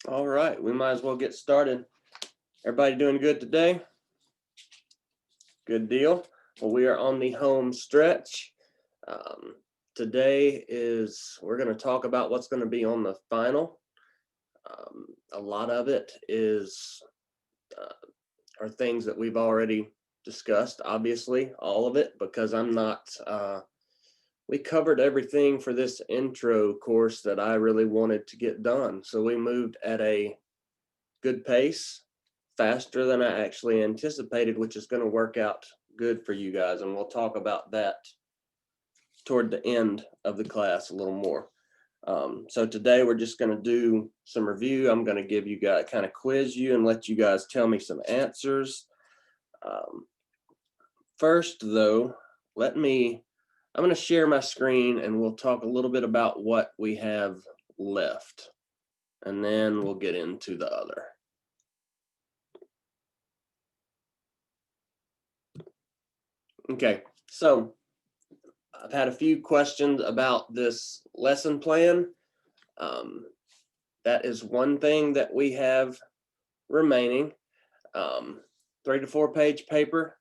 All right, we might as well get started. Everybody doing good today? Good deal. Well, we are on the home stretch. Um, Today we're going to talk about what's going to be on the final. A lot of it uh, are things that we've already discussed, obviously, all of it, because we covered everything for this intro course that I really wanted to get done. So we moved at a good pace, faster than I actually anticipated, which is going to work out good for you guys. And we'll talk about that toward the end of the class a little more. So today we're just going to do some review. I'm going to give you guys, kind of quiz you and let you guys tell me some answers. First though, I'm going to share my screen and we'll talk a little bit about what we have left. And then we'll get into the other. Okay, so I've had a few questions about this lesson plan. That is one thing that we have remaining. 3 to 4 page paper.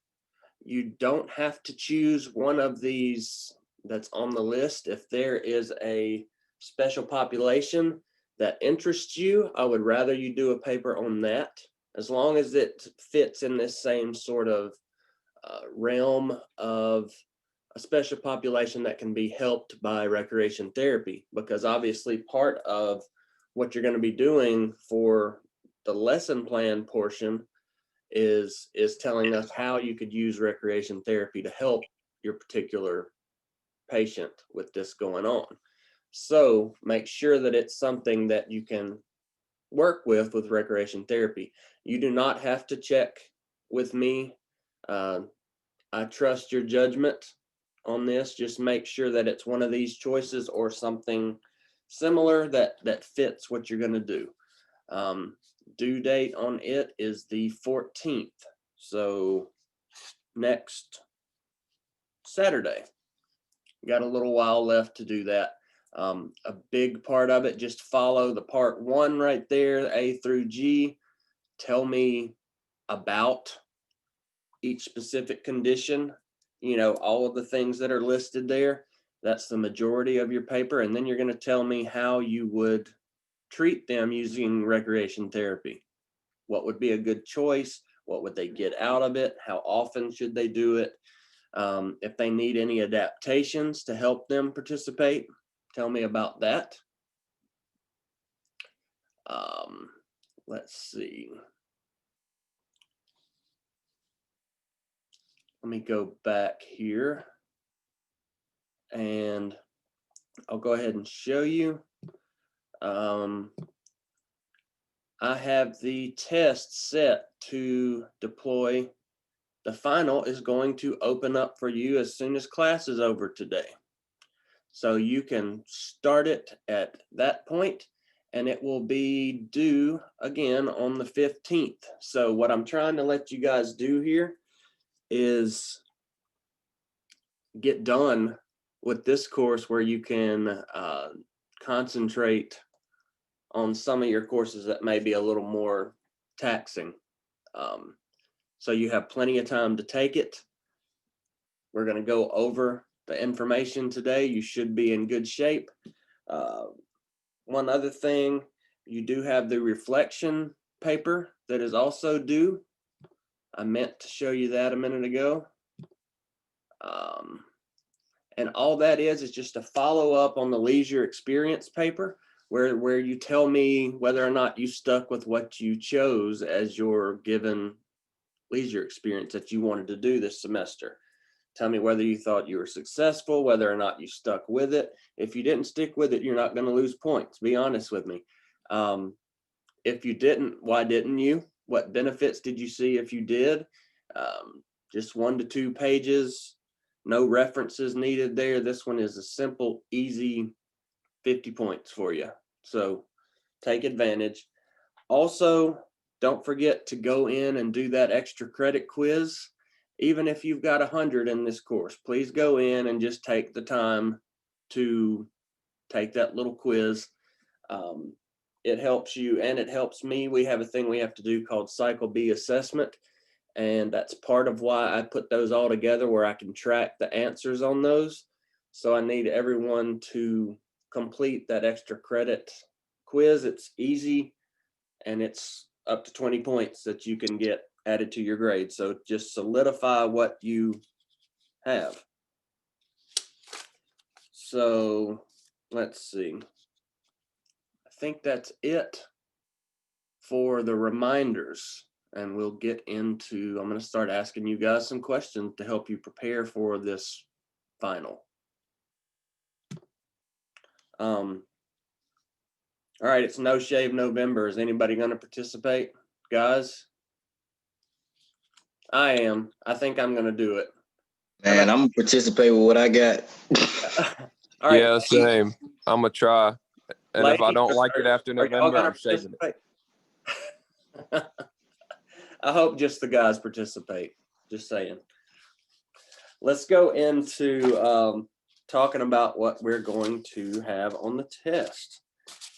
You don't have to choose one of these that's on the list. If there is a special population that interests you, I would rather you do a paper on that, as long as it fits in this same sort of realm of a special population that can be helped by recreation therapy, because obviously part of what you're going to be doing for the lesson plan portion is telling us how you could use recreation therapy to help your particular patient with this going on. So make sure that it's something that you can work with recreation therapy. You do not have to check with me. I trust your judgment on this. Just make sure that it's one of these choices or something similar that fits what you're going to do. Due date on it is the 14th. So next Saturday. Got a little while left to do that. A big part of it, just follow the part 1 right there, A through G. Tell me about each specific condition, all of the things that are listed there. That's the majority of your paper. And then you're going to tell me how you would treat them using recreation therapy. What would be a good choice? What would they get out of it? How often should they do it? If they need any adaptations to help them participate, tell me about that. Let's see. Let me go back here and I'll go ahead and show you. I have the test set to deploy. The final is going to open up for you as soon as class is over today. So you can start it at that point and it will be due again on the 15th. So what I'm trying to let you guys do here is get done with this course where you can concentrate on some of your courses that may be a little more taxing. So you have plenty of time to take it. We're going to go over the information today. You should be in good shape. One other thing, you do have the reflection paper that is also due. I meant to show you that a minute ago. And all that is just a follow up on the leisure experience paper where you tell me whether or not you stuck with what you chose as your given leisure experience that you wanted to do this semester. Tell me whether you thought you were successful, whether or not you stuck with it. If you didn't stick with it, you're not going to lose points. Be honest with me. If you didn't, why didn't you? What benefits did you see if you did? Just 1 to 2 pages, no references needed there. This one is a simple, easy 50 points for you. So take advantage. Also, don't forget to go in and do that extra credit quiz. Even if you've got 100 in this course, please go in and just take the time to take that little quiz. it helps you and it helps me. We have a thing we have to do called Cycle B assessment. And that's part of why I put those all together where I can track the answers on those. So I need everyone to complete that extra credit quiz. It's easy and it's up to 20 points that you can get added to your grade. So just solidify what you have. So let's see. I think that's it for the reminders. And we'll get into, I'm going to start asking you guys some questions to help you prepare for this final. All right, it's No Shave November. Is anybody going to participate, guys? I am. I think I'm going to do it. Man, I'm going to participate with what I got. All right. Yeah, same. I'm going to try. And if I don't like it after November, I'm shaving it. I hope just the guys participate. Just saying. Let's go into talking about what we're going to have on the test.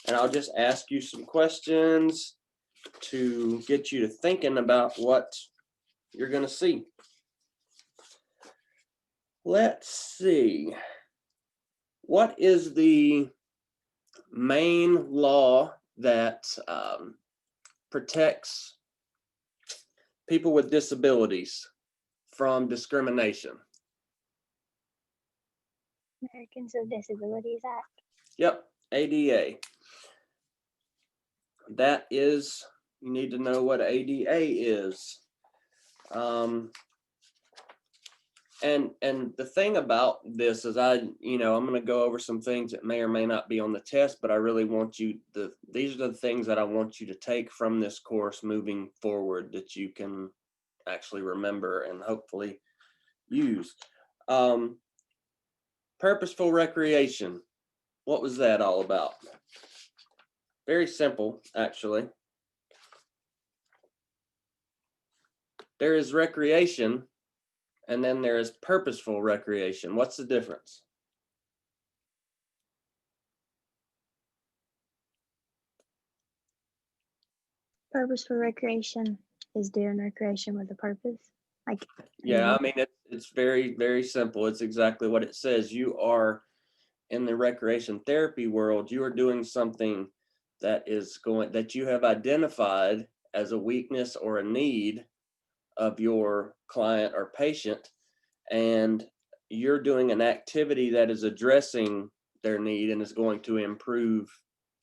And I'll just ask you some questions to get you to thinking about what you're going to see. Let's see. What is the main law that protects people with disabilities from discrimination? Americans with Disabilities Act. Yep, ADA. That is, you need to know what ADA is. And the thing about this is I'm going to go over some things that may or may not be on the test, but I really want you, these are the things that I want you to take from this course moving forward that you can actually remember and hopefully use. Purposeful recreation. What was that all about? Very simple, actually. There is recreation, and then there is purposeful recreation. What's the difference? Purposeful recreation is doing recreation with a purpose. Yeah, I mean, it's very, very simple. It's exactly what it says. You are in the recreation therapy world, you are doing something that you have identified as a weakness or a need of your client or patient, and you're doing an activity that is addressing their need and is going to improve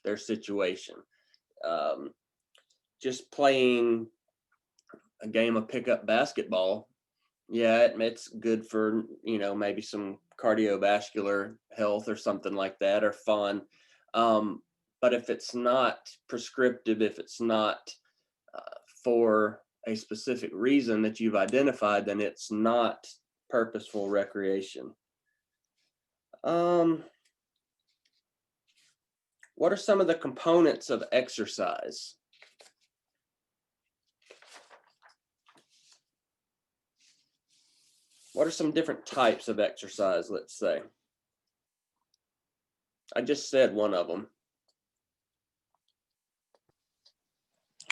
their situation. Just playing a game of pickup basketball, yeah, it's good for, maybe some cardiovascular health or something like that, or fun. But if it's not prescriptive, if it's not for a specific reason that you've identified, then it's not purposeful recreation. What are some of the components of exercise? What are some different types of exercise, let's say? I just said one of them.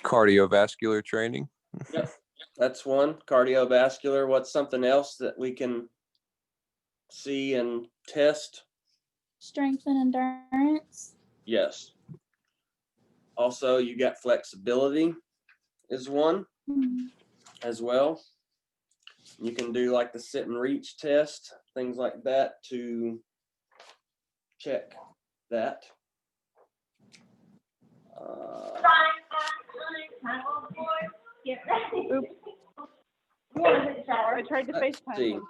Cardiovascular training. Yep, that's one. Cardiovascular. What's something else that we can see and test? Strength and endurance. Yes. Also, you got flexibility is one as well. You can do like the sit and reach test, things like that to check that. I tried to FaceTime him.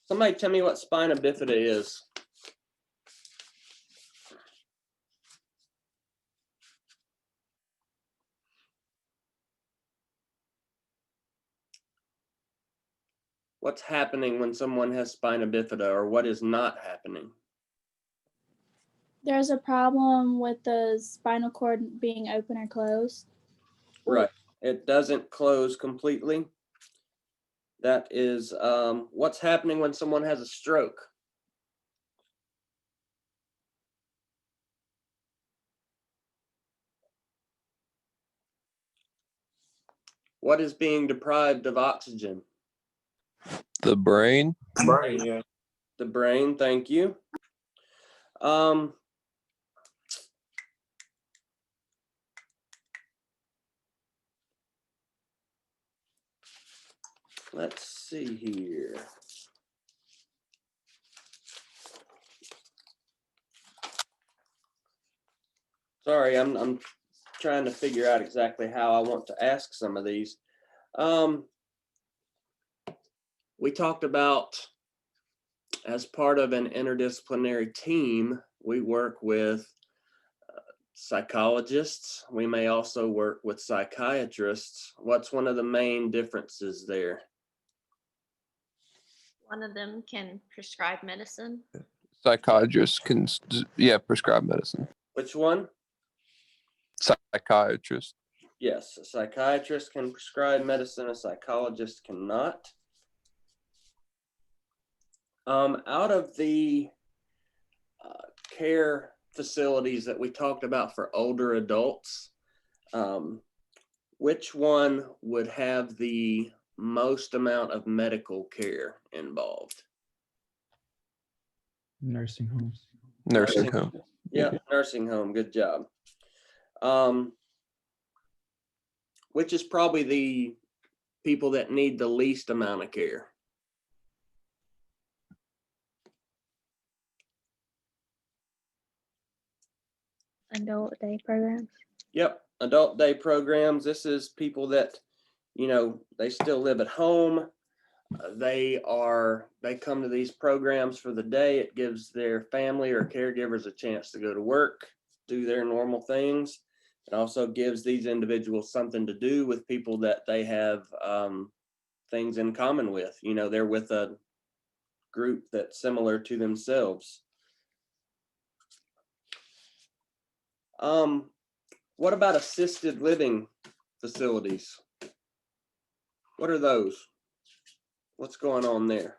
Somebody tell me what spina bifida is. What's happening when someone has spina bifida, or what is not happening? There's a problem with the spinal cord being open or closed. Right. It doesn't close completely. That is what's happening when someone has a stroke. What is being deprived of oxygen? The brain. Right, yeah. The brain, thank you. Let's see here. Sorry, I'm trying to figure out exactly how I want to ask some of these. We talked about, as part of an interdisciplinary team, we work with psychologists. We may also work with psychiatrists. What's one of the main differences there? One of them can prescribe medicine. Psychiatrists can, prescribe medicine. Which one? Psychiatrist. Yes, a psychiatrist can prescribe medicine, a psychologist cannot. Out of the care facilities that we talked about for older adults, which one would have the most amount of medical care involved? Nursing homes. Nursing home. Yeah, nursing home, good job. Which is probably the people that need the least amount of care? Adult day programs. Yep, adult day programs. This is people that, they still live at home. They come to these programs for the day. It gives their family or caregivers a chance to go to work, do their normal things. It also gives these individuals something to do with people that they have things in common with. They're with a group that's similar to themselves. What about assisted living facilities? What are those? What's going on there?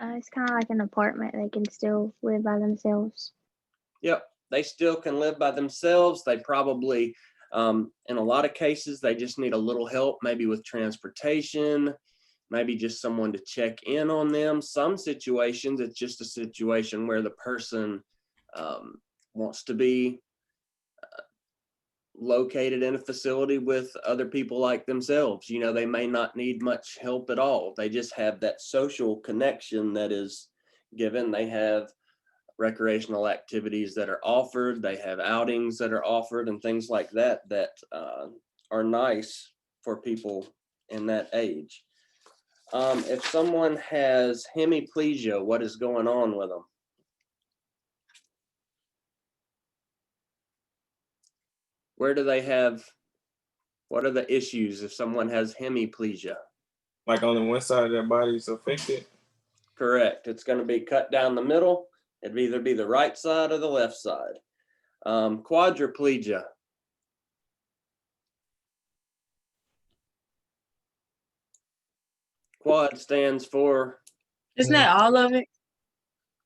It's kind of like an apartment. They can still live by themselves. Yep, they still can live by themselves. They probably, in a lot of cases, they just need a little help, maybe with transportation, maybe just someone to check in on them. Some situations, it's just a situation where the person wants to be located in a facility with other people like themselves. They may not need much help at all. They just have that social connection that is given. They have recreational activities that are offered. They have outings that are offered and things like that are nice for people in that age. If someone has hemiplegia, what is going on with them? What are the issues if someone has hemiplegia? Like only one side of their body is affected? Correct. It's going to be cut down the middle. It'd either be the right side or the left side. Quadriplegia. Quad stands for? Isn't that all of it?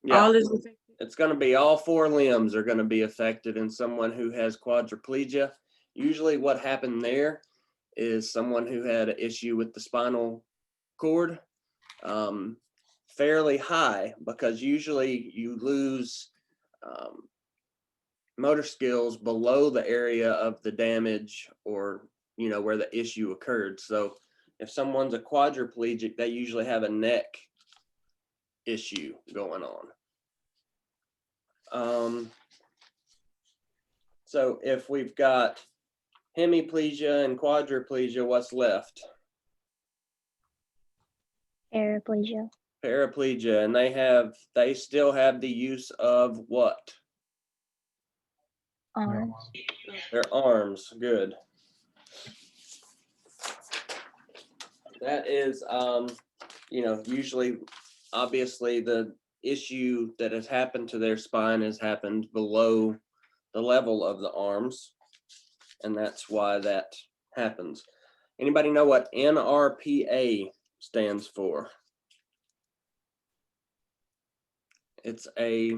Yeah. All is affected? It's going to be all four limbs are going to be affected in someone who has quadriplegia. Usually what happened there is someone who had an issue with the spinal cord, fairly high, because usually you lose motor skills below the area of the damage or, where the issue occurred. So if someone's a quadriplegic, they usually have a neck issue going on. So if we've got hemiplegia and quadriplegia, what's left? Paraplegia. Paraplegia, and they still have the use of what? Arms. Their arms. Good. That is, usually, obviously, the issue that has happened to their spine has happened below the level of the arms, and that's why that happens. Anybody know what NRPA stands for? It's a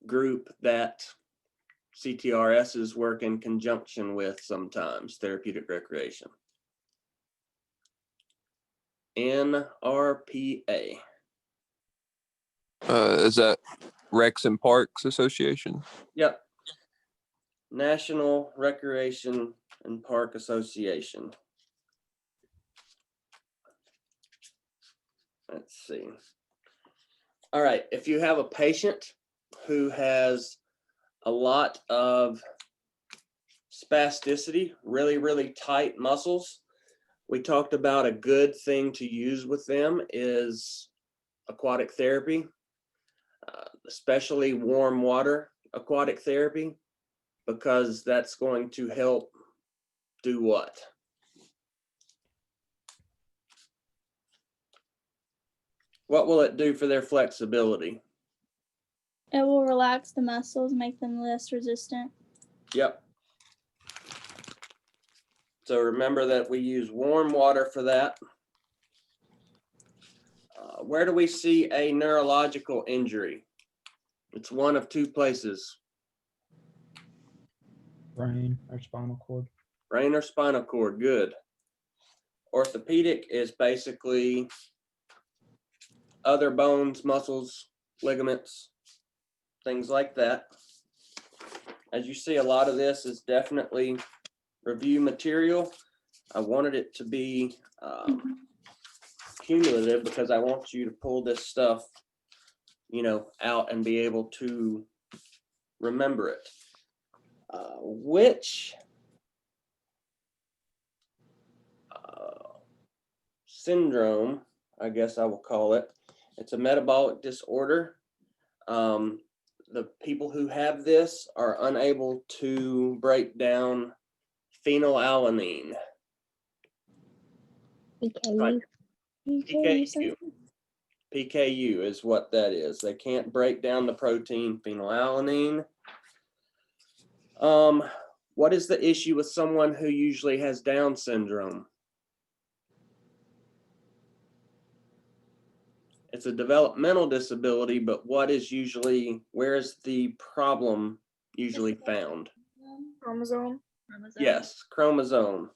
group that CTRSs work in conjunction with sometimes therapeutic recreation. NRPA. Is that Recs and Parks Association? Yep. National Recreation and Park Association. Let's see. All right, if you have a patient who has a lot of spasticity, really tight muscles, we talked about a good thing to use with them is aquatic therapy, especially warm water aquatic therapy, because that's going to help do what? What will it do for their flexibility? It will relax the muscles, make them less resistant. Yep. So remember that we use warm water for that. Where do we see a neurological injury? It's one of two places. Brain or spinal cord. Brain or spinal cord, good. Orthopedic is basically other bones, muscles, ligaments, things like that. As you see, a lot of this is definitely review material. I wanted it to be cumulative because I want you to pull this stuff, out and be able to remember it. Which syndrome, I guess I will call it, it's a metabolic disorder. The people who have this are unable to break down phenylalanine. PKU. PKU. PKU is what that is. They can't break down the protein phenylalanine. What is the issue with someone who usually has Down syndrome? It's a developmental disability, but where is the problem usually found? Chromosome. Yes, chromosome.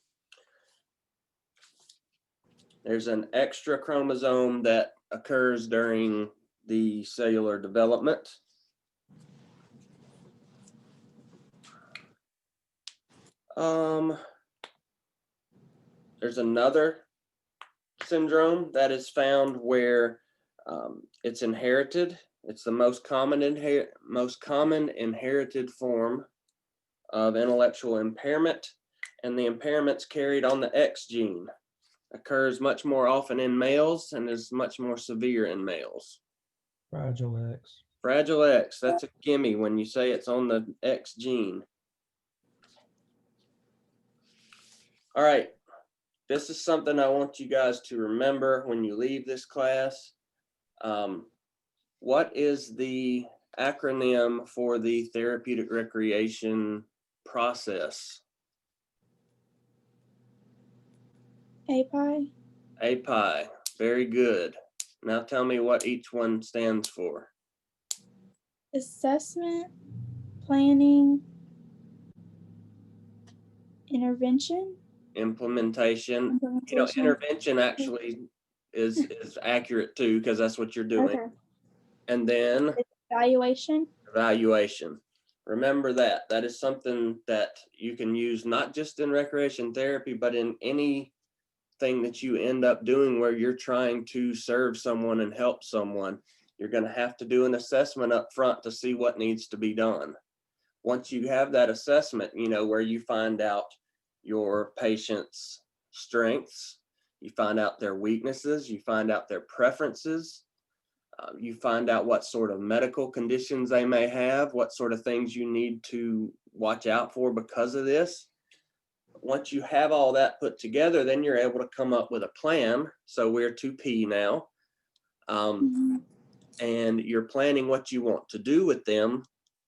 There's an extra chromosome that occurs during the cellular development. There's another syndrome that is found where it's inherited. It's the most common inherited form of intellectual impairment, and the impairment's carried on the X gene. Occurs much more often in males and is much more severe in males. Fragile X. Fragile X, that's a gimme when you say it's on the X gene. All right, this is something I want you guys to remember when you leave this class. What is the acronym for the therapeutic recreation process? API. API, very good. Now tell me what each one stands for. Assessment, planning, intervention. Implementation. Intervention actually is accurate too, because that's what you're doing. Okay. And then Evaluation. evaluation. Remember that. That is something that you can use not just in recreation therapy, but in anything that you end up doing where you're trying to serve someone and help someone. You're going to have to do an assessment up front to see what needs to be done. Once you have that assessment, where you find out your patient's strengths, you find out their weaknesses, you find out their preferences, you find out what sort of medical conditions they may have, what sort of things you need to watch out for because of this. Once you have all that put together, then you're able to come up with a plan. So we're 2P now. And you're planning what you want to do with them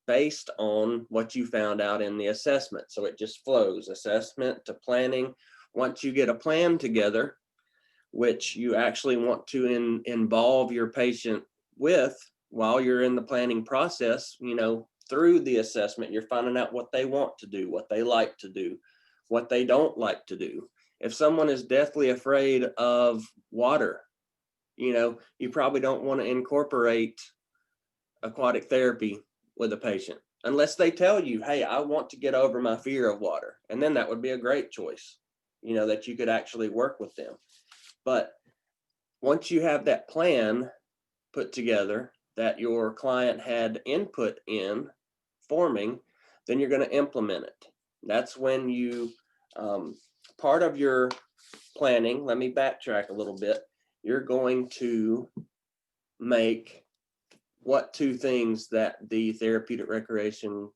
based on what you found out in the assessment. So it just flows, assessment to planning. Once you get a plan together, which you actually want to involve your patient with while you're in the planning process, through the assessment, you're finding out what they want to do, what they like to do, what they don't like to do. If someone is deathly afraid of water, you probably don't want to incorporate aquatic therapy with a patient unless they tell you, hey, I want to get over my fear of water. And then that would be a great choice, that you could actually work with them. But once you have that plan put together that your client had input in forming, then you're going to implement it. That's when you, part of your planning, let me backtrack a little bit. You're going to make what two things that the therapeutic recreation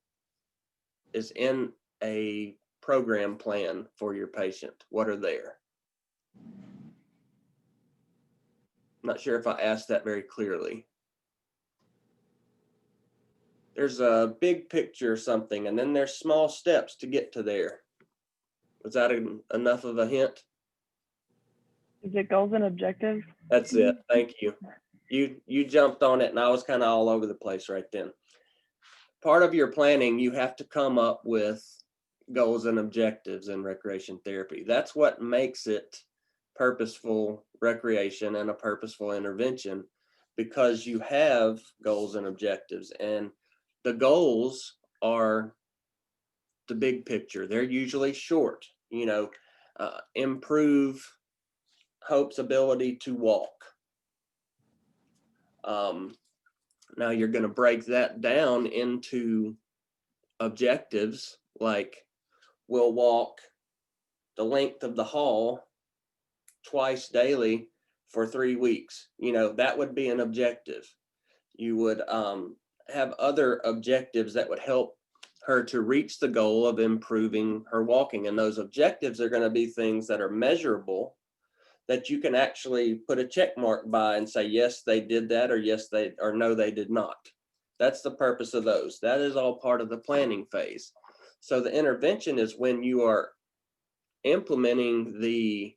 is in a program plan for your patient. What are there? Not sure if I asked that very clearly. There's a big picture or something, and then there's small steps to get to there. Was that enough of a hint? Is it goals and objectives? That's it. Thank you. You jumped on it, and I was kind of all over the place right then. Part of your planning, you have to come up with goals and objectives in recreation therapy. That's what makes it purposeful recreation and a purposeful intervention, because you have goals and objectives, and the goals are the big picture. They're usually short, improve Hope's ability to walk. Now you're going to break that down into objectives, like we'll walk the length of the hall twice daily for 3 weeks. That would be an objective. You would have other objectives that would help her to reach the goal of improving her walking. And those objectives are going to be things that are measurable, that you can actually put a check mark by and say, yes, they did that, or no, they did not. That's the purpose of those. That is all part of the planning phase. So the intervention is when you are implementing the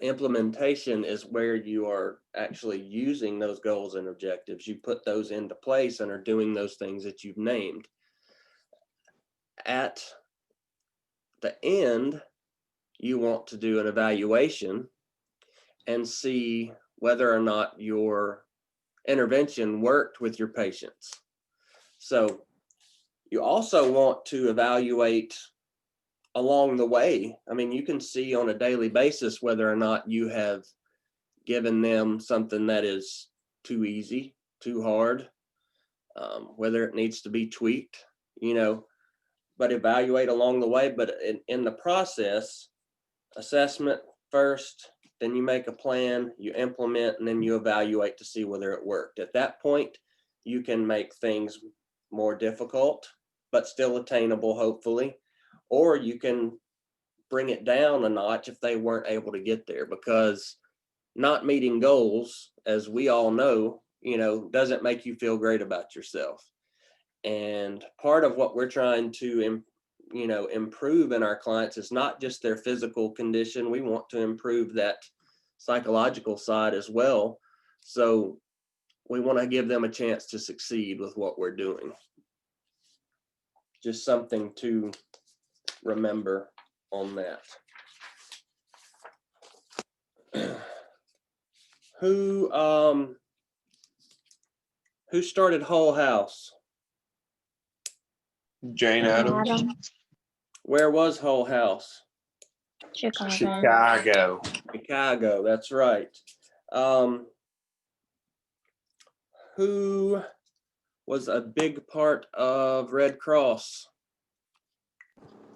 implementation is where you are actually using those goals and objectives. You put those into place and are doing those things that you've named. At the end, you want to do an evaluation and see whether or not your intervention worked with your patients. So you also want to evaluate along the way. I mean, you can see on a daily basis whether or not you have given them something that is too easy, too hard, whether it needs to be tweaked, but evaluate along the way. But in the process, assessment first, then you make a plan, you implement, and then you evaluate to see whether it worked. At that point, you can make things more difficult, but still attainable, hopefully, or you can bring it down a notch if they weren't able to get there, because not meeting goals, as we all know, doesn't make you feel great about yourself. And part of what we're trying to improve in our clients is not just their physical condition. We want to improve that psychological side as well. So we want to give them a chance to succeed with what we're doing. Just something to remember on that. Who started Whole House? Jane Addams. Adams, Where was Whole House? Chicago. Chicago. Chicago, that's right. Who was a big part of Red Cross?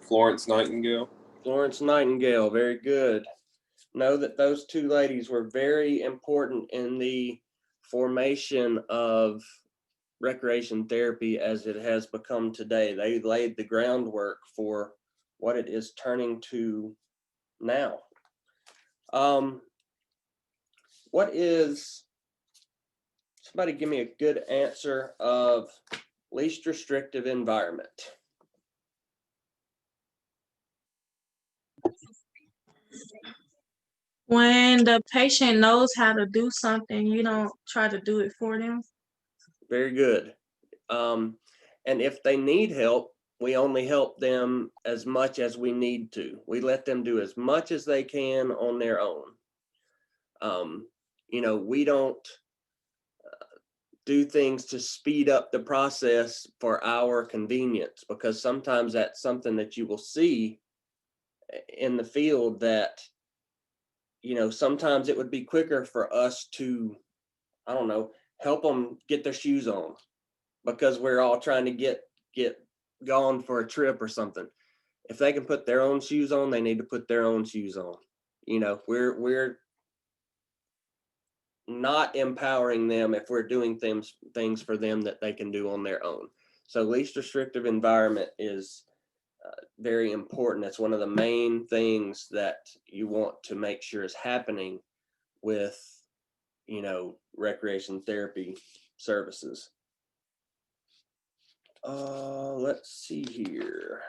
Florence Nightingale. Florence Nightingale, very good. Know that those two ladies were very important in the formation of recreation therapy as it has become today. They laid the groundwork for what it is turning to now. Somebody give me a good answer of least restrictive environment. When the patient knows how to do something, you don't try to do it for them. Very good. And if they need help, we only help them as much as we need to. We let them do as much as they can on their own. You know, we don't do things to speed up the process for our convenience, because sometimes that's something that you will see in the field that, you know, sometimes it would be quicker for us to, I don't know, help them get their shoes on because we're all trying to get gone for a trip or something. If they can put their own shoes on, they need to put their own shoes on. You know, we're not empowering them if we're doing things for them that they can do on their own. So least restrictive environment is very important. It's one of the main things that you want to make sure is happening with, you know, recreation therapy services. Let's see here.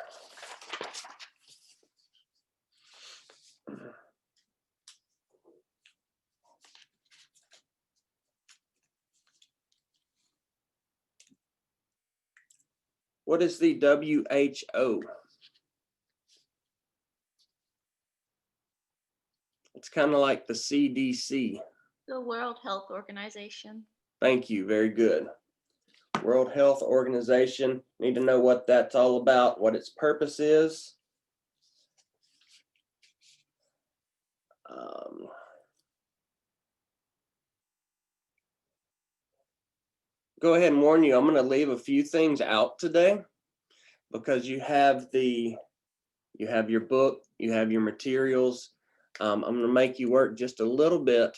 What is the WHO? It's kind of like the CDC. The World Health Organization. Thank you. Very good. World Health Organization. Need to know what that's all about, what its purpose is. Go ahead and warn you, I'm going to leave a few things out today because you have your book, you have your materials. I'm going to make you work just a little bit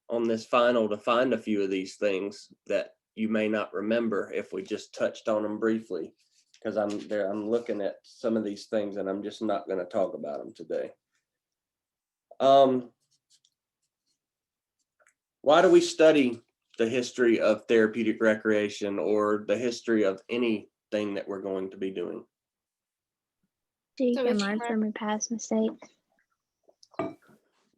on this final to find a few of these things that you may not remember if we just touched on them briefly, because I'm looking at some of these things and I'm just not going to talk about them today. Why do we study the history of therapeutic recreation or the history of anything that we're going to be doing? So you So can we learn can from your past mistakes.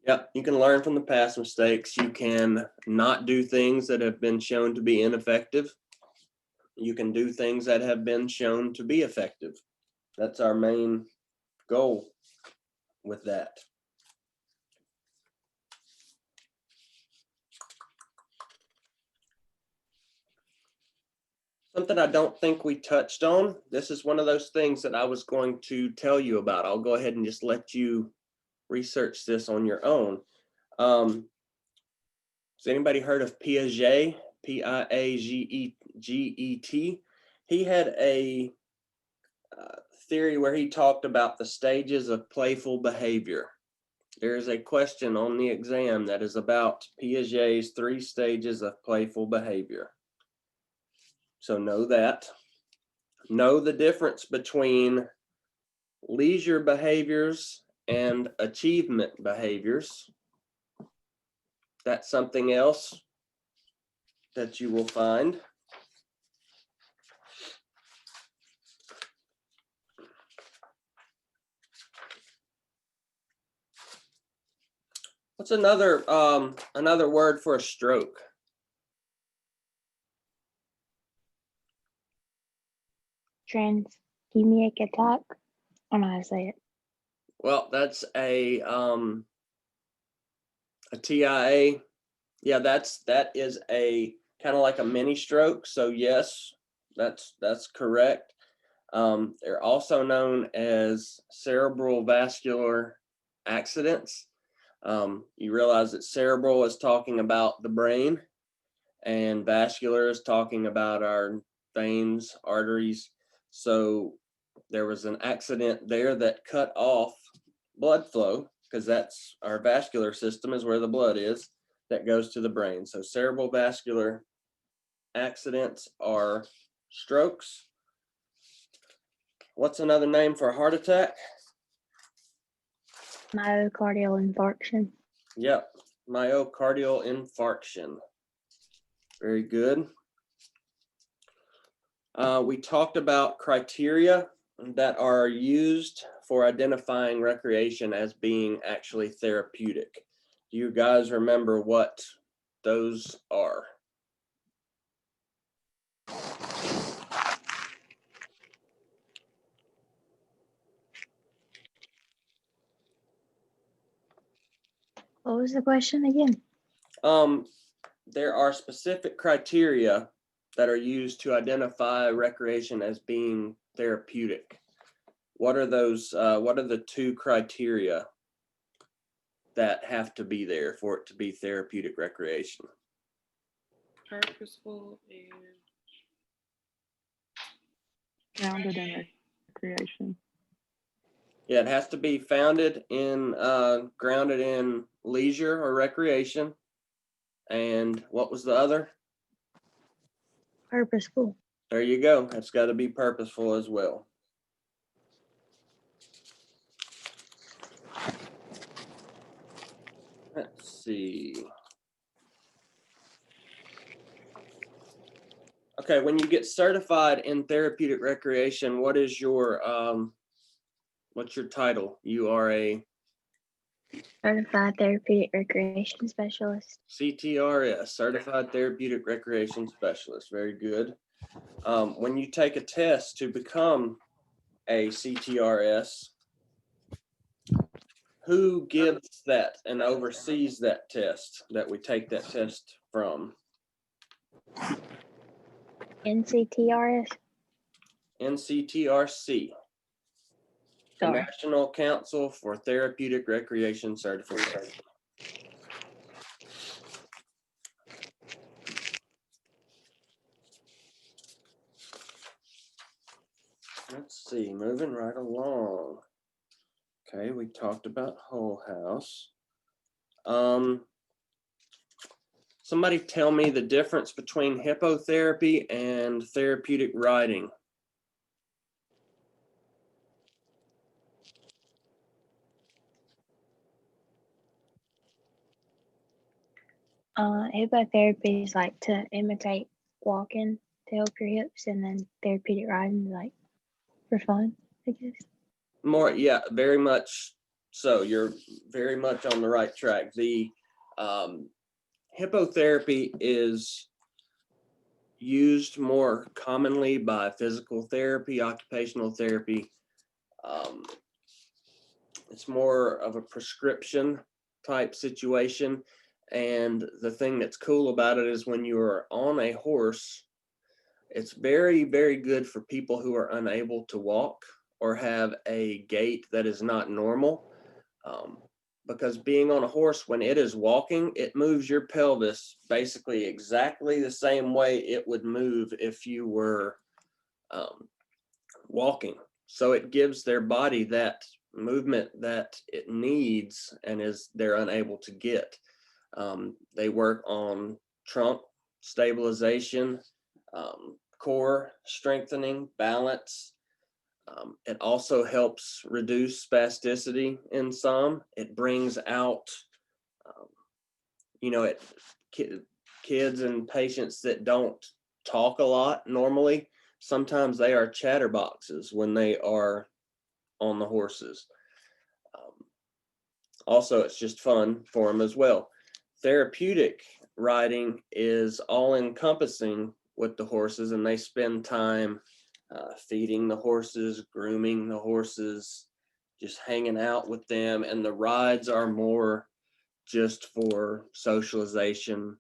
Yep, you can learn from the past mistakes. You can not do things that have been shown to be ineffective. You can do things that have been shown to be effective. That's our main goal with that. Something I don't think we touched on. This is one of those things that I was going to tell you about. I'll go ahead and just let you research this on your own. Has anybody heard of Piaget? Piaget. He had a theory where he talked about the stages of playful behavior. There is a question on the exam that is about Piaget's 3 stages of playful behavior. So know that. Know the difference between leisure behaviors and achievement behaviors. That's something else that you will find. What's another word for a stroke? Ischemic attack. I don't know how to say it. Well, that's a TIA. Yeah, that is a kind of like a mini stroke. So yes, that's correct. They're also known as cerebral vascular accidents. You realize that cerebral is talking about the brain and vascular is talking about our veins, arteries. So there was an accident there that cut off blood flow, because that's our vascular system is where the blood is that goes to the brain. So cerebral vascular accidents are strokes. What's another name for a heart attack? Myocardial infarction. Yep, myocardial infarction. Very good. We talked about criteria that are used for identifying recreation as being actually therapeutic. Do you guys remember what those are? What was the question again? There are specific criteria that are used to identify recreation as being therapeutic. What are those? What are the two criteria that have to be there for it to be therapeutic recreation? Purposeful and Grounded in recreation. Yeah, it has to be grounded in leisure or recreation. And what was the other? Purposeful. There you go. It's got to be purposeful as well. Let's see. Okay, when you get certified in therapeutic recreation, what is your what's your title? You are a Certified Therapeutic Recreation Specialist. CTRS, Certified Therapeutic Recreation Specialist. Very good. When you take a test to become a CTRS, who gives that and oversees that test that we take that test from? NCTRS. NCTRC, the Sorry. National Council for Therapeutic Recreation Certification. Let's see, moving right along. Okay, we talked about whole house. Somebody tell me the difference between hippotherapy and therapeutic riding. Hippotherapy is like to imitate walking to help your hips, and then therapeutic riding is like for fun, I guess. More, yeah, very much so. You're very much on the right track. The hippotherapy is used more commonly by physical therapy, occupational therapy. It's more of a prescription type situation. And the thing that's cool about it is when you are on a horse, it's very, very good for people who are unable to walk or have a gait that is not normal. Because being on a horse, when it is walking, it moves your pelvis basically exactly the same way it would move if you were walking. So it gives their body that movement that it needs and they're unable to get. They work on trunk stabilization, core strengthening, balance. It also helps reduce spasticity in some. It brings out, kids and patients that don't talk a lot normally. Sometimes they are chatterboxes when they are on the horses. Also, it's just fun for them as well. Therapeutic riding is all encompassing with the horses, and they spend time feeding the horses, grooming the horses, just hanging out with them. And the rides are more just for socialization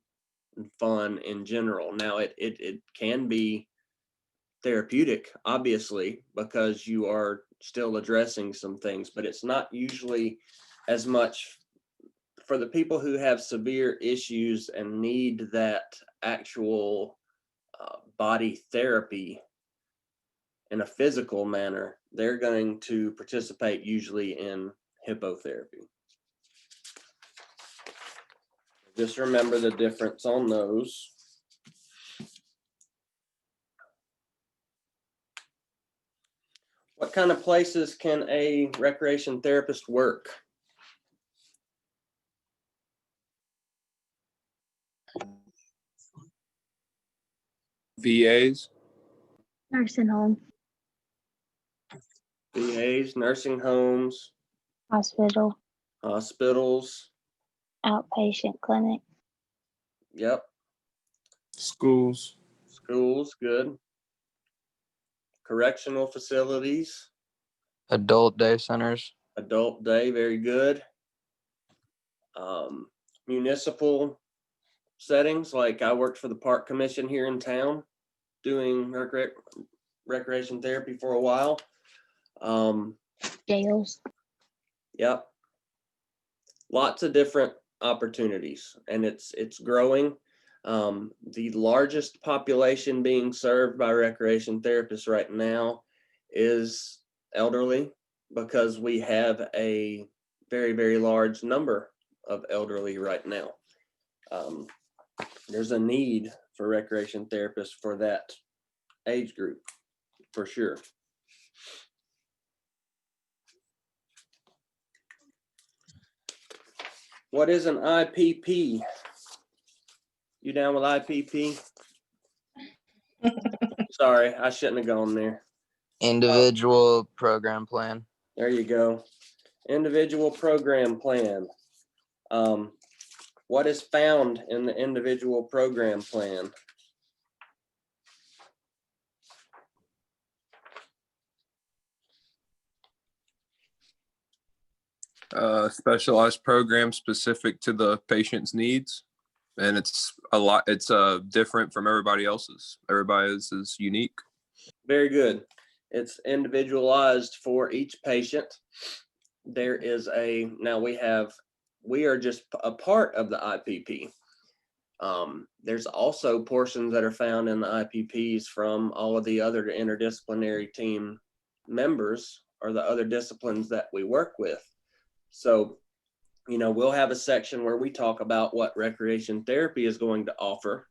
and fun in general. Now, it can be therapeutic, obviously, because you are still addressing some things, but it's not usually as much for the people who have severe issues and need that actual body therapy in a physical manner. They're going to participate usually in hippotherapy. Just remember the difference on those. What kind of places can a recreation therapist work? VAs, Nursing home, VAs, nursing homes, hospital, hospitals. outpatient clinic, Yep. Schools. Schools, good. Correctional facilities, Adult day centers. adult day, very good. municipal settings, like I worked for the park commission here in town doing recreation therapy for a while. Jails. Yep. Lots of different opportunities, and it's growing. The largest population being served by recreation therapists right now is elderly, because we have a very, very large number of elderly right now. There's a need for recreation therapists for that age group, for sure. What is an IPP? You down with IPP? Sorry, I shouldn't have gone there. Individual program plan. There you go. Individual program plan. What is found in the individual program plan? Specialized program specific to the patient's needs. And it's different from everybody else's. Everybody's is unique. Very good. It's individualized for each patient. There is we are just a part of the IPP. There's also portions that are found in the IPPs from all of the other interdisciplinary team members, or the other disciplines that we work with. So, we'll have a section where we talk about what recreation therapy is going to offer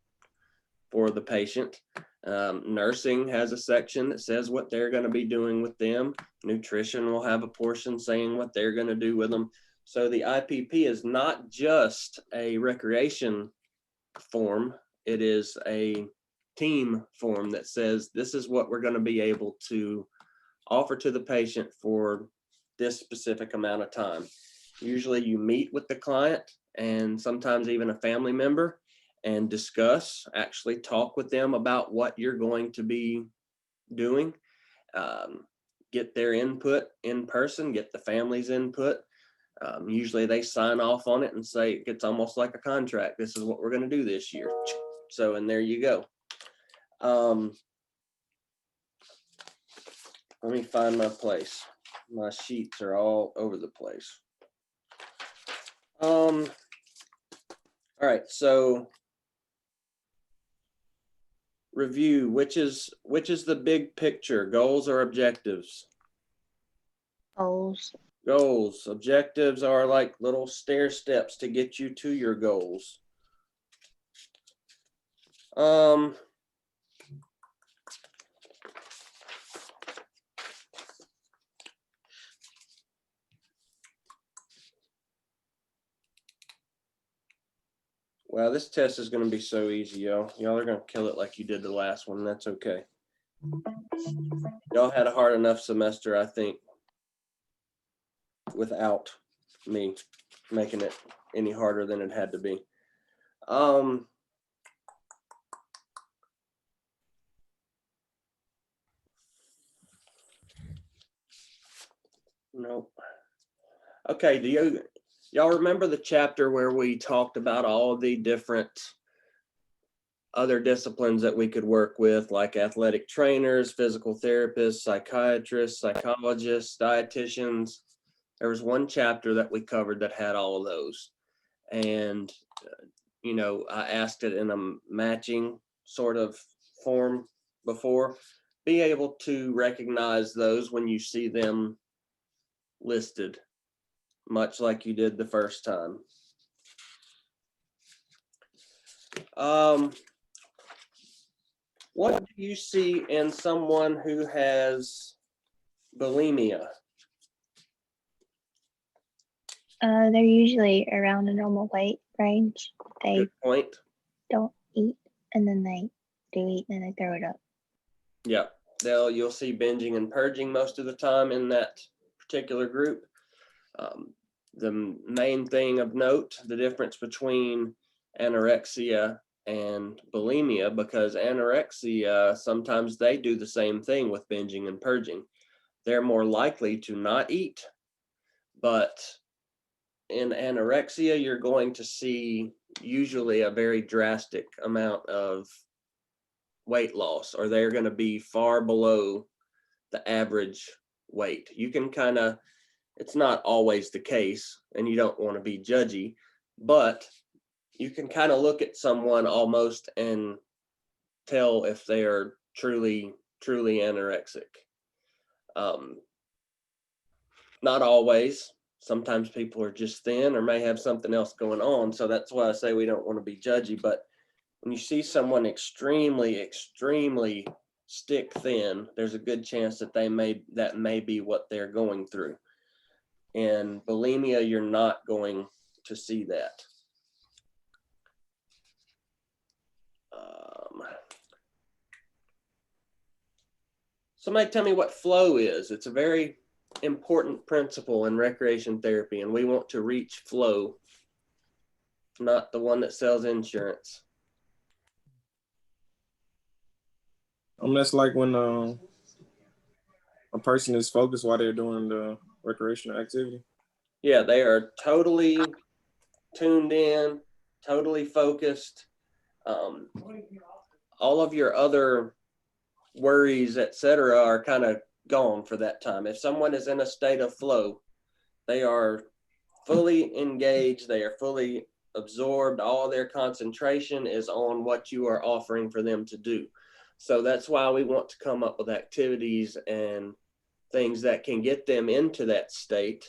for the patient. Nursing has a section that says what they're going to be doing with them. Nutrition will have a portion saying what they're going to do with them. So the IPP is not just a recreation form. It is a team form that says this is what we're going to be able to offer to the patient for this specific amount of time. Usually you meet with the client and sometimes even a family member and actually talk with them about what you're going to be doing. Get their input in person, get the family's input. Usually they sign off on it and say, it's almost like a contract. This is what we're going to do this year. So, and there you go. Let me find my place. My sheets are all over the place. All right, so review, which is the big picture, goals or objectives? Goals. Goals. Objectives are like little stair steps to get you to your goals. Wow, this test is going to be so easy, y'all. Y'all are going to kill it like you did the last one. That's okay. Y'all had a hard enough semester, I think, without me making it any harder than it had to be. Nope. Okay, do y'all remember the chapter where we talked about all the different other disciplines that we could work with, like athletic trainers, physical therapists, psychiatrists, psychologists, dietitians? There was one chapter that we covered that had all of those. And, I asked it in a matching sort of form before. Be able to recognize those when you see them listed, much like you did the first time. What do you see in someone who has bulimia? They're usually around a normal weight range. They Good point. don't eat, and then they do eat, and then they throw it up. Yeah, you'll see binging and purging most of the time in that particular group. The main thing of note, the difference between anorexia and bulimia, because anorexia, sometimes they do the same thing with binging and purging. They're more likely to not eat, but in anorexia, you're going to see usually a very drastic amount of weight loss, or they're going to be far below the average weight. You can kind of, it's not always the case, and you don't want to be judgy, but you can kind of look at someone almost and tell if they are truly anorexic. Not always. Sometimes people are just thin or may have something else going on. So that's why I say we don't want to be judgy. But when you see someone extremely stick thin, there's a good chance that that may be what they're going through. In bulimia, you're not going to see that. Somebody tell me what flow is. It's a very important principle in recreation therapy, and we want to reach flow, not the one that sells insurance. That's like when a person is focused while they're doing the recreational activity. Yeah, they are totally tuned in, totally focused. All of your other worries, etc., are kind of gone for that time. If someone is in a state of flow, they are fully engaged, they are fully absorbed, all their concentration is on what you are offering for them to do. So that's why we want to come up with activities and things that can get them into that state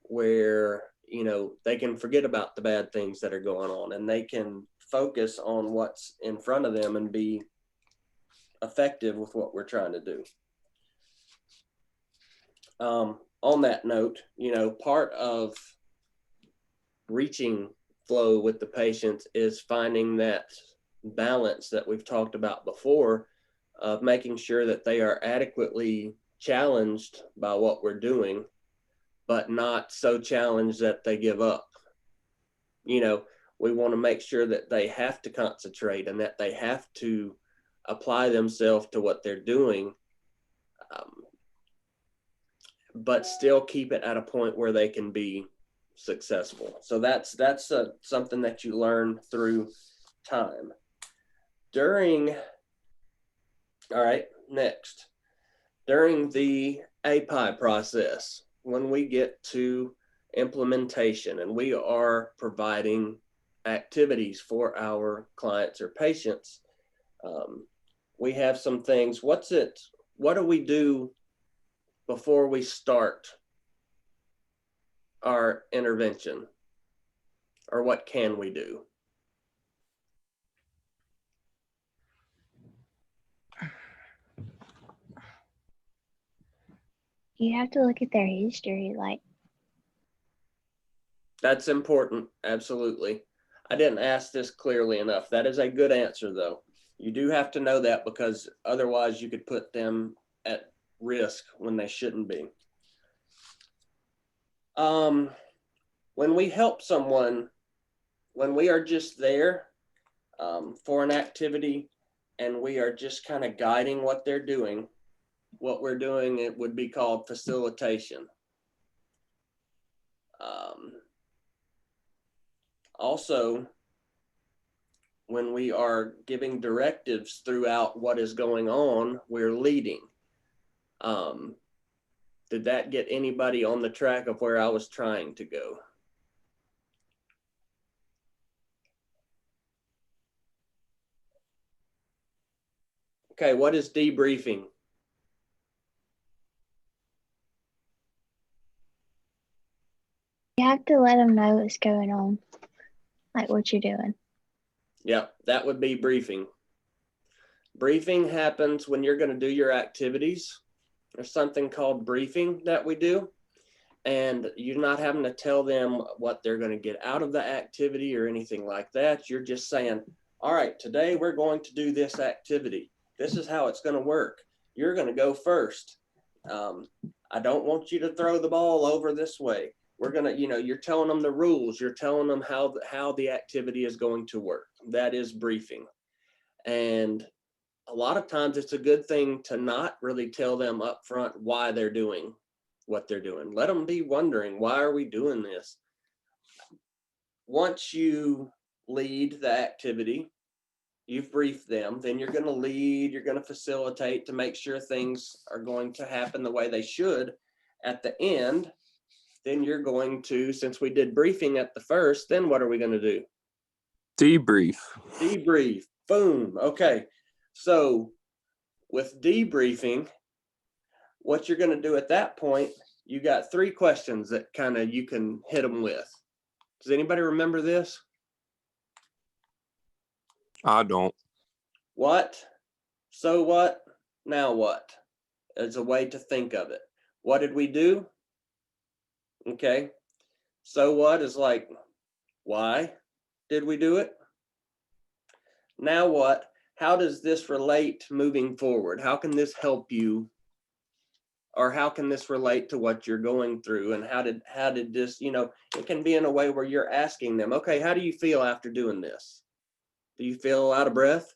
where, you know, they can forget about the bad things that are going on and they can focus on what's in front of them and be effective with what we're trying to do. On that note, you know, part of reaching flow with the patients is finding that balance that we've talked about before, of making sure that they are adequately challenged by what we're doing, but not so challenged that they give up. You know, we want to make sure that they have to concentrate and that they have to apply themselves to what they're doing, but still keep it at a point where they can be successful. So that's something that you learn through time. Next, during the API process, when we get to implementation and we are providing activities for our clients or patients, we have some things. What do we do before we start our intervention? Or what can we do? You have to look at their history, like. That's important, absolutely. I didn't ask this clearly enough. That is a good answer, though. You do have to know that, because otherwise you could put them at risk when they shouldn't be. When we help someone, when we are just there for an activity and we are just kind of guiding what they're doing, what we're doing, it would be called facilitation. Also, when we are giving directives throughout what is going on, we're leading. Did that get anybody on the track of where I was trying to go? Okay, what is debriefing? You have to let them know what's going on, like what you're doing. Yeah, that would be briefing. Briefing happens when you're going to do your activities. There's something called briefing that we do, and you're not having to tell them what they're going to get out of the activity or anything like that. You're just saying, all right, today we're going to do this activity. This is how it's going to work. You're going to go first. I don't want you to throw the ball over this way. We're going to, you're telling them the rules. You're telling them how the activity is going to work. That is briefing. And a lot of times it's a good thing to not really tell them up front why they're doing what they're doing. Let them be wondering, why are we doing this? once you lead the activity, you've briefed them, then you're going to lead, you're going to facilitate to make sure things are going to happen the way they should. At the end, then you're going to, since we did briefing at the first, then what are we going to do? Debrief. Debrief. Boom. Okay. So with debriefing, what you're going to do at that point, you got 3 questions that kind of you can hit them with. Does anybody remember this? I don't. What? So what? Now what? As a way to think of it. What did we do? Okay. So what is like, why did we do it? Now what? How does this relate moving forward? How can this help you? Or how can this relate to what you're going through? And how did this, it can be in a way where you're asking them, okay, how do you feel after doing this? Do you feel out of breath?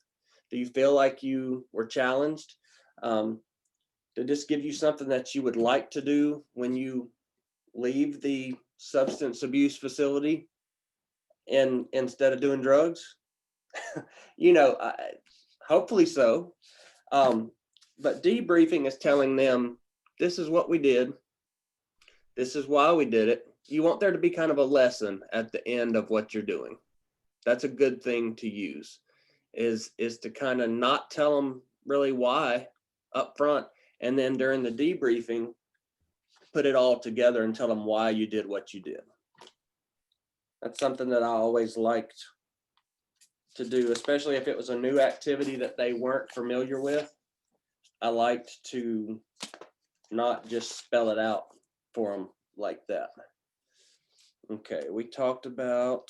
Do you feel like you were challenged? Did this give you something that you would like to do when you leave the substance abuse facility and instead of doing drugs? Hopefully so. But debriefing is telling them, this is what we did. This is why we did it. You want there to be kind of a lesson at the end of what you're doing. That's a good thing to use, is to kind of not tell them really why up front, and then during the debriefing, put it all together and tell them why you did what you did. That's something that I always liked to do, especially if it was a new activity that they weren't familiar with. I liked to not just spell it out for them like that. Okay, we talked about,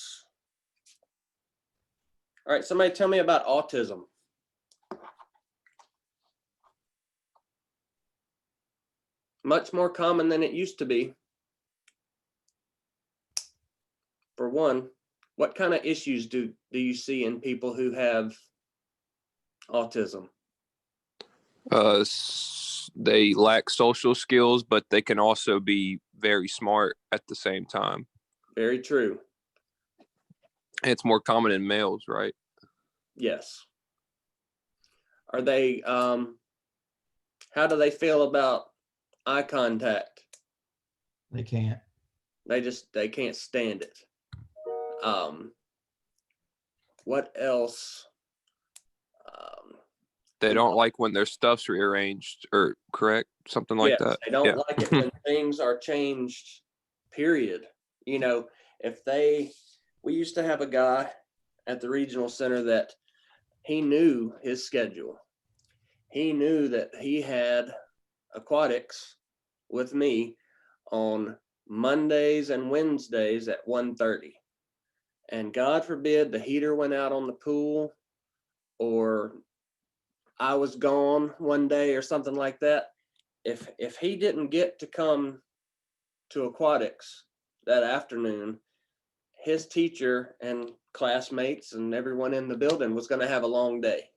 all right, somebody tell me about autism. Much more common than it used to be. For one, what kind of issues do you see in people who have autism? They lack social skills, but they can also be very smart at the same time. Very true. It's more common in males, right? Yes. Are they, how do they feel about eye contact? They can't. They can't stand it. What else? They don't like when their stuff's rearranged, or correct? Something like Yes, that. they don't Yeah. like it when things are changed, period. We used to have a guy at the regional center that he knew his schedule. He knew that he had aquatics with me on Mondays and Wednesdays at 1:30. And God forbid the heater went out on the pool, or I was gone one day or something like that. If he didn't get to come to aquatics that afternoon, his teacher and classmates and everyone in the building was going to have a long day.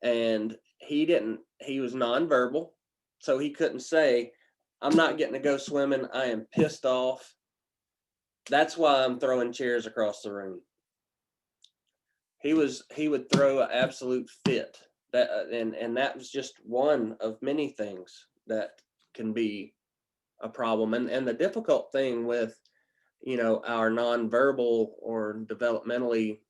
And he was nonverbal, so he couldn't say, I'm not getting to go swimming. I am pissed off. That's why I'm throwing chairs across the room. He would throw an absolute fit. And that was just one of many things that can be a problem. And the difficult thing with, our nonverbal or developmentally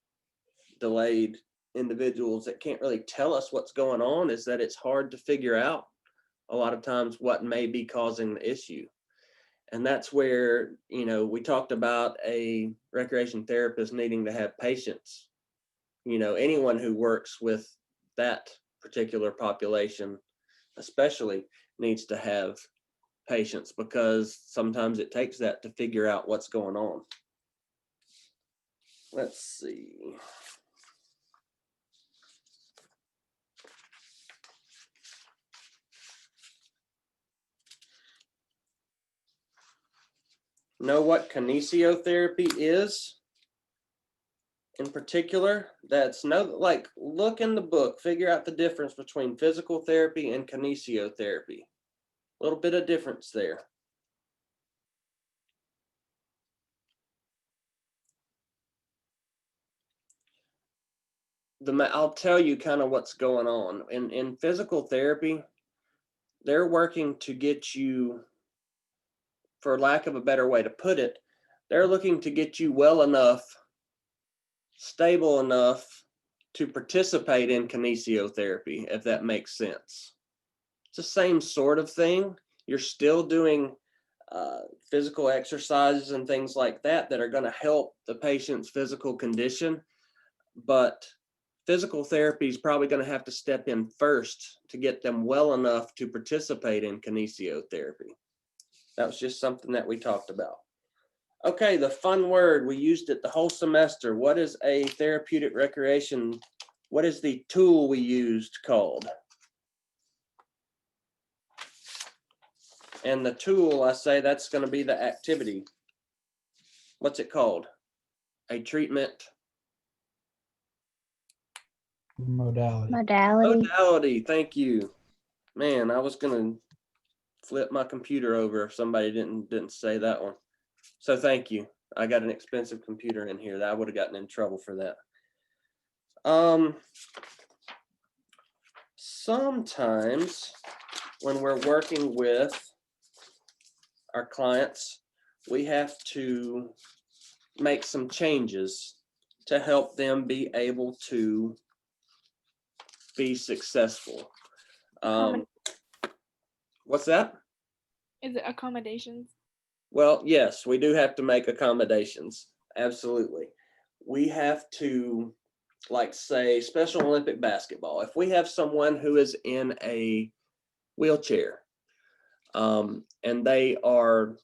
delayed individuals that can't really tell us what's going on is that it's hard to figure out a lot of times what may be causing the issue. And that's where, we talked about a recreation therapist needing to have patience. Anyone who works with that particular population especially needs to have patience, because sometimes it takes that to figure out what's going on. Let's see. Know what kinesiotherapy is in particular? Look in the book, figure out the difference between physical therapy and kinesiotherapy. A little bit of difference there. I'll tell you kind of what's going on in physical therapy. They're working to get you, for lack of a better way to put it, they're looking to get you well enough, stable enough to participate in kinesiotherapy, if that makes sense. It's the same sort of thing. You're still doing physical exercises and things like that that are going to help the patient's physical condition, but physical therapy is probably going to have to step in first to get them well enough to participate in kinesiotherapy. That was just something that we talked about. Okay, the fun word, we used it the whole semester. What is a therapeutic recreation? What is the tool we used called? And the tool, I say that's going to be the activity. What's it called? A treatment. Modality. Modality, thank you. Man, I was going to flip my computer over if somebody didn't say that one. So thank you. I got an expensive computer in here that I would have gotten in trouble for that. Sometimes when we're working with our clients, we have to make some changes to help them be able to be successful. What's that? Is it accommodations? Well, yes, we do have to make accommodations. Absolutely. We have to, like, say, Special Olympic basketball. If we have someone who is in a wheelchair, and they are,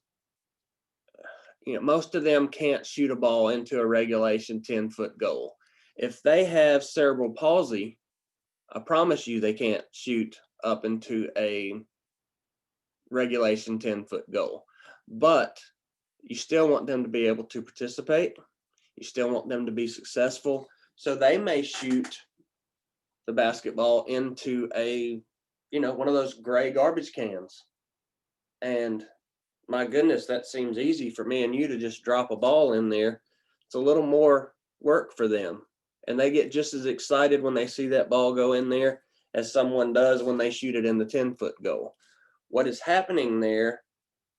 most of them can't shoot a ball into a regulation 10-foot goal. If they have cerebral palsy, I promise you they can't shoot up into a regulation 10-foot goal. But you still want them to be able to participate. You still want them to be successful. So they may shoot the basketball into a, one of those gray garbage cans. And my goodness, that seems easy for me and you to just drop a ball in there. It's a little more work for them. And they get just as excited when they see that ball go in there as someone does when they shoot it in the 10-foot goal. What is happening there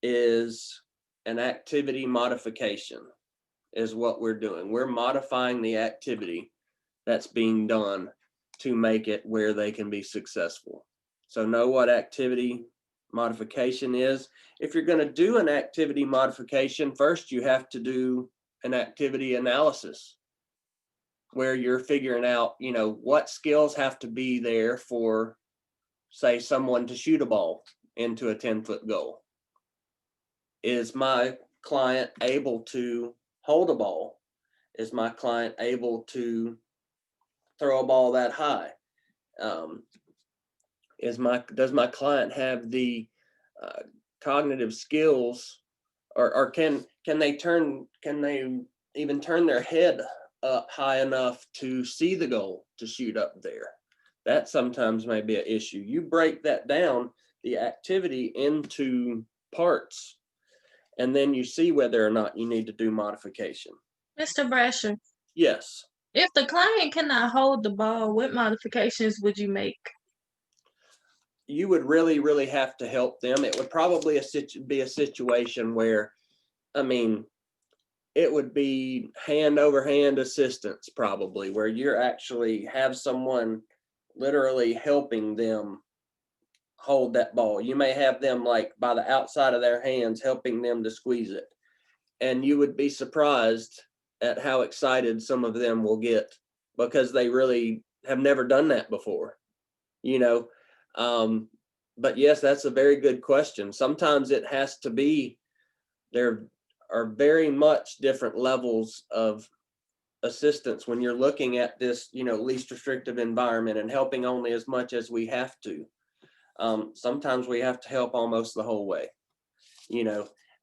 is an activity modification is what we're doing. We're modifying the activity that's being done to make it where they can be successful. So know what activity modification is. If you're going to do an activity modification, first you have to do an activity analysis where you're figuring out, what skills have to be there for, say, someone to shoot a ball into a 10-foot goal. Is my client able to hold a ball? Is my client able to throw a ball that high? Does my client have the cognitive skills, or can they even turn their head up high enough to see the goal to shoot up there? That sometimes may be an issue. You break that down, the activity, into parts, and then you see whether or not you need to do modification. Mr. Brasher, Yes. if the client cannot hold the ball, what modifications would you make? You would really, really have to help them. It would probably be a situation where, it would be hand over hand assistance, probably, where you're actually have someone literally helping them hold that ball. You may have them like by the outside of their hands, helping them to squeeze it. And you would be surprised at how excited some of them will get because they really have never done that before, But yes, that's a very good question. Sometimes it has to be, there are very much different levels of assistance when you're looking at this, least restrictive environment and helping only as much as we have to. Sometimes we have to help almost the whole way,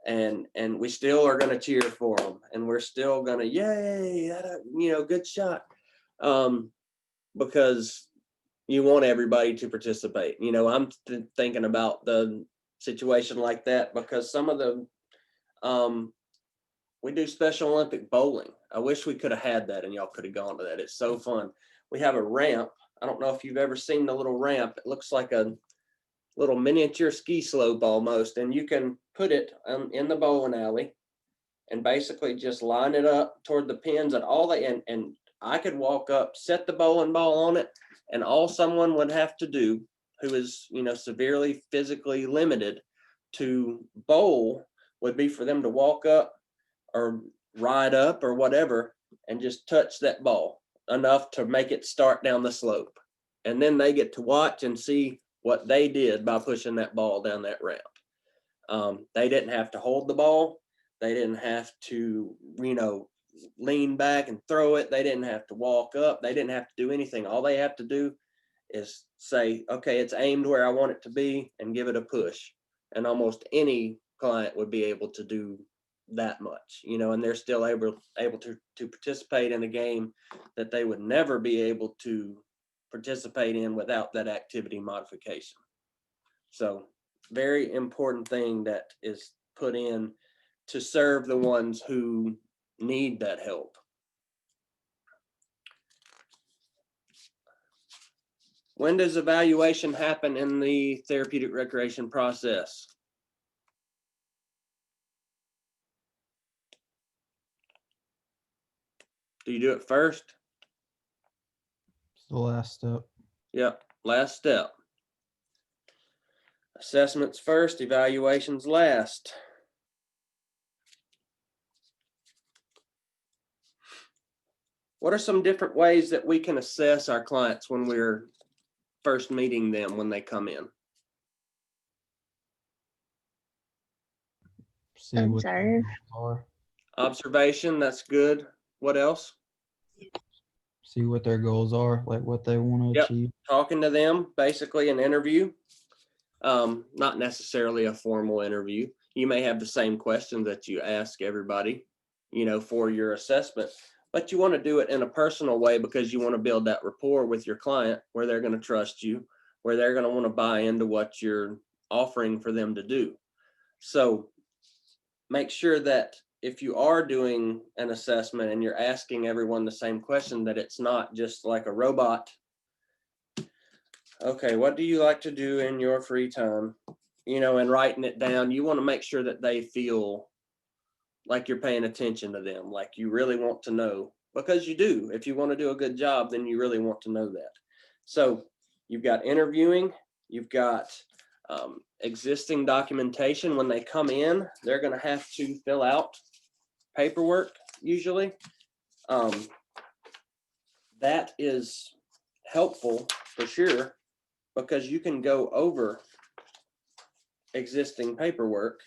and we still are going to cheer for them, and we're still going to, yay, good shot, because you want everybody to participate. I'm thinking about the situation like that because some of the, we do Special Olympic bowling. I wish we could have had that and y'all could have gone to that. It's so fun. we have a ramp. I don't know if you've ever seen the little ramp. It looks like a little miniature ski slope almost, and you can put it in the bowling alley and basically just line it up toward the pins and and I could walk up, set the bowling ball on it, and all someone would have to do who is, severely physically limited to bowl would be for them to walk up or ride up or whatever and just touch that ball enough to make it start down the slope. And then they get to watch and see what they did by pushing that ball down that ramp. They didn't have to hold the ball. They didn't have to, lean back and throw it. They didn't have to walk up. They didn't have to do anything. All they have to do is say, okay, it's aimed where I want it to be, and give it a push. And almost any client would be able to do that much, and they're still able to participate in a game that they would never be able to participate in without that activity modification. So very important thing that is put in to serve the ones who need that help. When does evaluation happen in the therapeutic recreation process? Do you do it first? It's the last step. Yep, last step. Assessments first, evaluations last. What are some different ways that we can assess our clients when we're first meeting them when they come in? See what their Observe. goals are. Observation, that's good. What else? See what their goals are, like what they want to Yep. achieve. Talking to them, basically an interview. Not necessarily a formal interview. You may have the same questions that you ask everybody, for your assessment, but you want to do it in a personal way because you want to build that rapport with your client where they're going to trust you, where they're going to want to buy into what you're offering for them to do. So make sure that if you are doing an assessment and you're asking everyone the same question, that it's not just like a robot. Okay, what do you like to do in your free time? And writing it down. You want to make sure that they feel like you're paying attention to them, like you really want to know, because you do. If you want to do a good job, then you really want to know that. So you've got interviewing, you've got existing documentation. When they come in, they're going to have to fill out paperwork usually. That is helpful for sure, because you can go over existing paperwork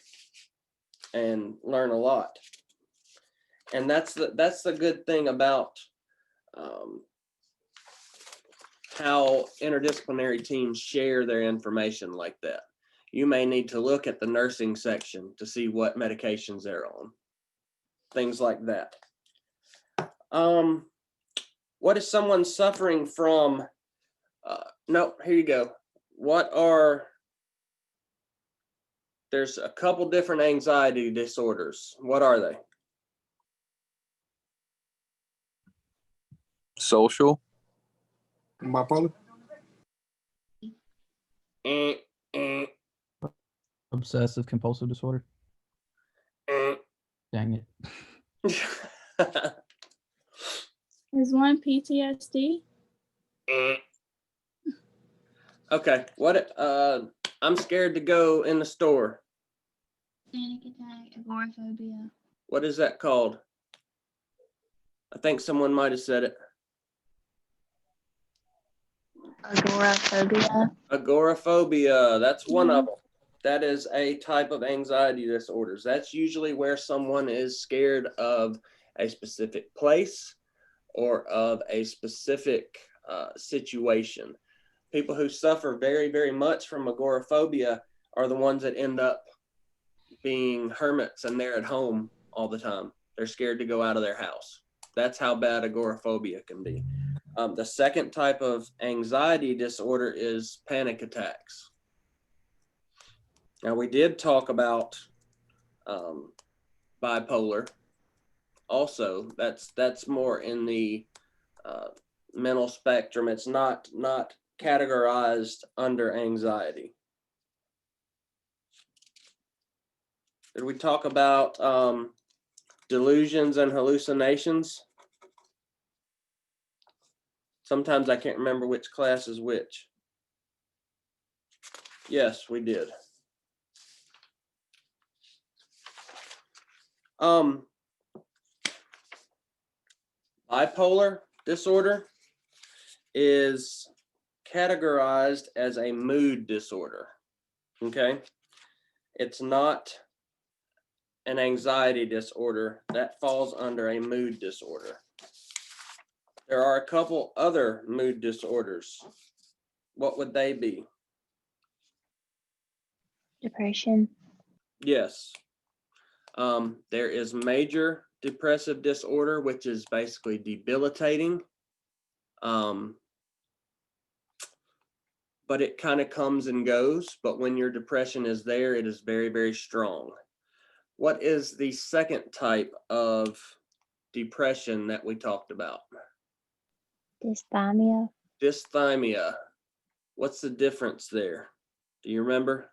and learn a lot. And that's the good thing about how interdisciplinary teams share their information like that. You may need to look at the nursing section to see what medications they're on, things like that. What is someone suffering from? No, here you go. There's a couple different anxiety disorders. What are they? Social. Bipolar. Obsessive compulsive disorder. Dang it. Is one PTSD? Okay, I'm scared to go in the store. Panic attack, agoraphobia. What is that called? I think someone might have said it. Agoraphobia. Agoraphobia, that's one of them. That is a type of anxiety disorders. That's usually where someone is scared of a specific place or of a specific situation. People who suffer very, very much from agoraphobia are the ones that end up being hermits, and they're at home all the time. They're scared to go out of their house. That's how bad agoraphobia can be. The second type of anxiety disorder is panic attacks. Now, we did talk about bipolar. Also, that's more in the mental spectrum. It's not categorized under anxiety. Did we talk about delusions and hallucinations? Sometimes I can't remember which class is which. Yes, we did. Bipolar disorder is categorized as a mood disorder. Okay, it's not an anxiety disorder. That falls under a mood disorder. There are a couple other mood disorders. What would they be? Depression. Yes. There is major depressive disorder, which is basically debilitating. But it kind of comes and goes. But when your depression is there, it is very, very strong. What is the second type of depression that we talked about? Dysthymia. Dysthymia. What's the difference there? Do you remember?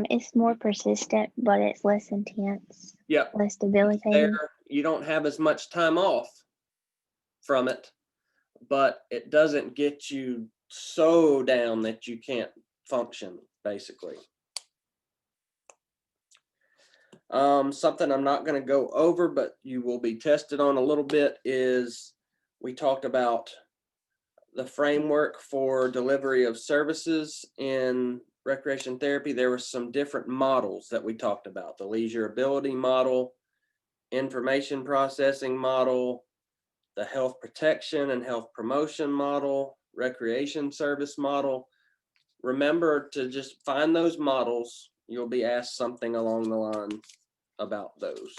It's more persistent, but it's less intense, Yep. less debilitating. There, you don't have as much time off from it, but it doesn't get you so down that you can't function, basically. Something I'm not going to go over, but you will be tested on a little bit is we talked about the framework for delivery of services in recreation therapy. There were some different models that we talked about: the leisure ability model, information processing model, the health protection and health promotion model, recreation service model. Remember to just find those models. You'll be asked something along the line about those.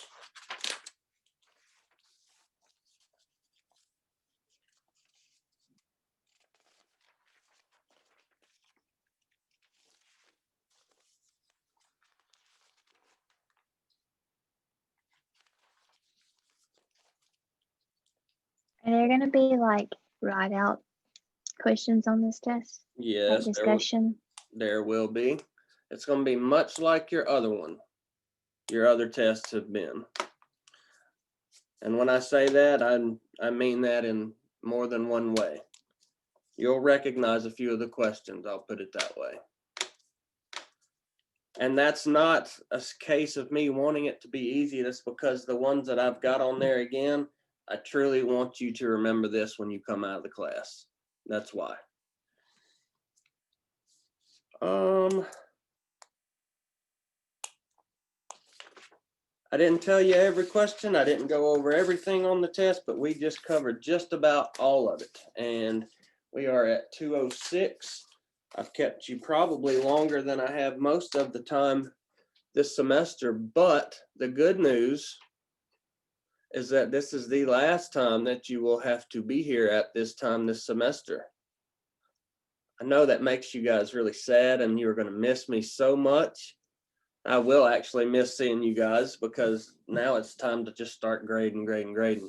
Are there going to be like write out questions on this test? Yes, Like discussion? there will be. It's going to be much like your other one. Your other tests have been. And when I say that, I mean that in more than one way. You'll recognize a few of the questions, I'll put it that way. And that's not a case of me wanting it to be easy. That's because the ones that I've got on there, again, I truly want you to remember this when you come out of the class. That's why. I didn't tell you every question. I didn't go over everything on the test, but we just covered just about all of it. And we are at 2:06. I've kept you probably longer than I have most of the time this semester, but the good news is that this is the last time that you will have to be here at this time this semester. I know that makes you guys really sad and you're going to miss me so much. I will actually miss seeing you guys because now it's time to just start grading.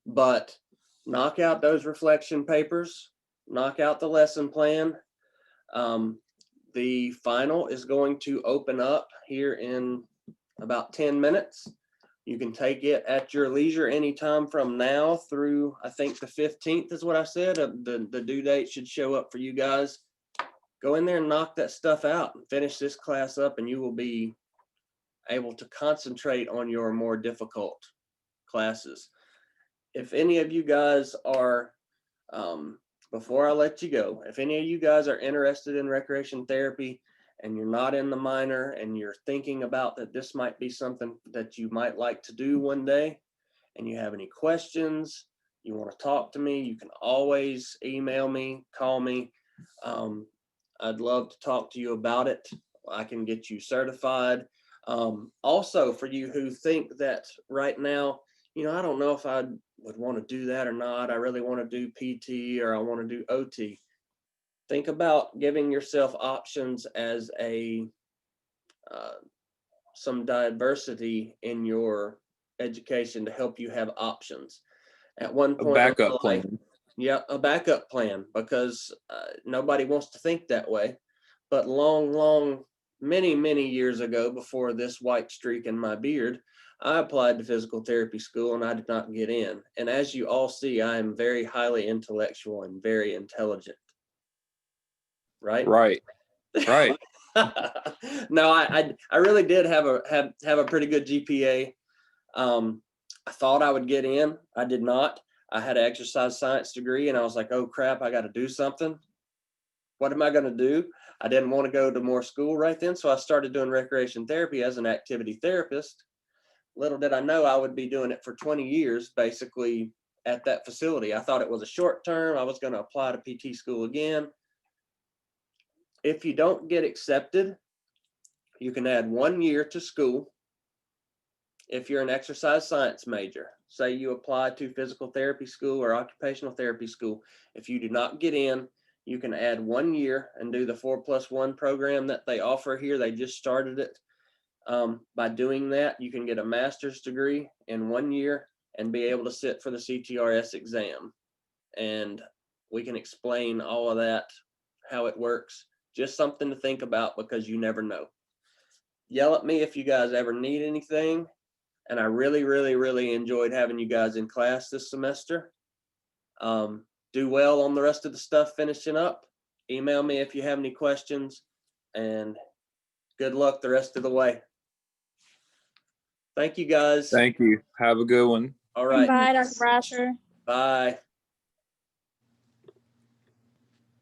But knock out those reflection papers, knock out the lesson plan. The final is going to open up here in about 10 minutes. You can take it at your leisure anytime from now through, I think the 15th is what I said. The due date should show up for you guys. Go in there and knock that stuff out and finish this class up, and you will be able to concentrate on your more difficult classes. If any of you guys are, before I let you go, if any of you guys are interested in recreation therapy and you're not in the minor and you're thinking about that this might be something that you might like to do one day, and you have any questions, you want to talk to me, you can always email me, call me. I'd love to talk to you about it. I can get you certified. Also, for you who think that right now, I don't know if I would want to do that or not. I really want to do PT or I want to do OT. Think about giving yourself options as some diversity in your education to help you have options. At one A point, in my backup life- plan. Yeah, a backup plan, because, a backup plan, because nobody wants to think that way. But many years ago, before this white streak in my beard, I applied to physical therapy school and I did not get in. And as you all see, I am very highly intellectual and very intelligent. Right? Right. Right. No, I really did have a pretty good GPA. I thought I would get in. I did not. I had an exercise science degree and I was like, oh crap, I got to do something. What am I going to do? I didn't want to go to more school right then. So I started doing recreation therapy as an activity therapist. Little did I know I would be doing it for 20 years, basically at that facility. I thought it was a short term. I was going to apply to PT school again. If you don't get accepted, you can add 1 year to school. If you're an exercise science major, say you apply to physical therapy school or occupational therapy school, if you do not get in, you can add 1 year and do the 4+1 program that they offer here. They just started it. By doing that, you can get a master's degree in 1 year and be able to sit for the CTRS exam. And we can explain all of that, how it works. Just something to think about, because you never know. Yell at me if you guys ever need anything. And I really enjoyed having you guys in class this semester. Do well on the rest of the stuff finishing up. Email me if you have any questions, and good luck the rest of the way. Thank you, guys. Thank you. Have a good one. All right. Bye, Dr. Brasher. Bye.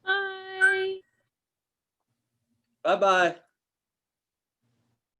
Bye. Bye-bye.